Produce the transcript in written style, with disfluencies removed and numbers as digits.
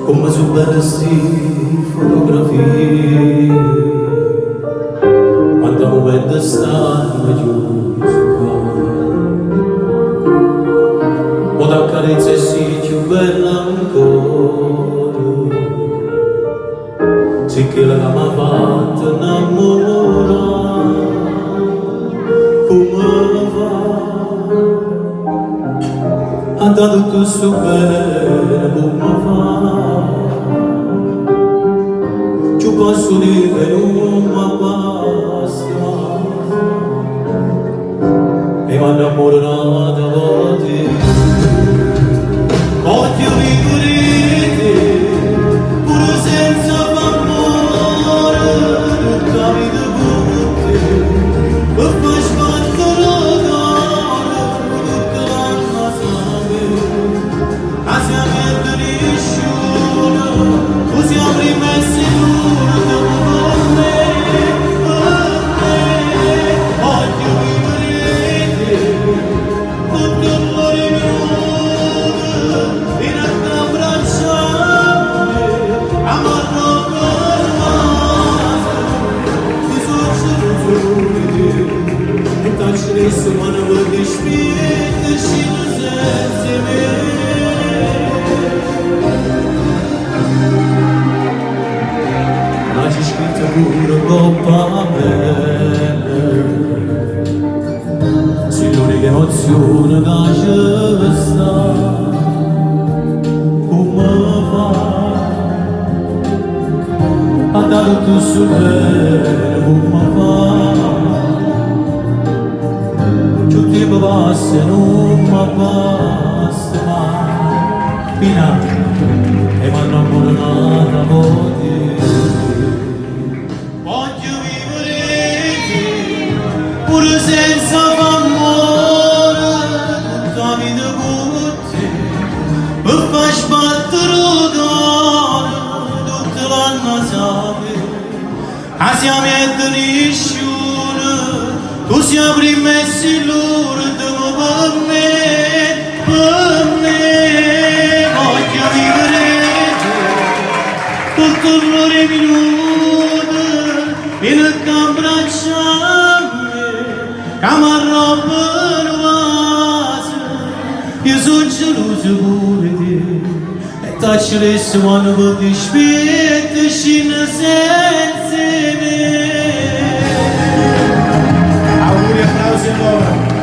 come su persi fotografie quando un vento stanno giusto o da carezza si più bella ancora sì che la mi ha fatto innamorare come va ha dato tutto bene come va ci posso dire non mi basta e mi innamorano da volte voglio vivere pure senza amore tutta la vita con te e poi sbatterò d'oro tutta l'anima sangue a siamo nessuno così apri messi l'urto con me voglio vivere tutto l'ore mio in abbracciarmi amarlo per mano ti sono e taci ma non vuoi che spinti scino senza me ma c'è scritto pure coppa bene sei l'unica emozione che c'è sta come fa a dare tu sul bene come fa ciò che mi passa non mi basta mai fino e mi hanno abbandonato a volte voglio vivere pure senza amore tutta la vita con te e fai sbattere d'oro tutta l'anima sangue a siamo nessuno tu siamo messi l'urto per me voglio vivere tutto l'ore minuto in abbracciarmi camarro per vase io sono geloso pure te e taccio adesso quando vuoi spetta scina senza me auguri, applausi allora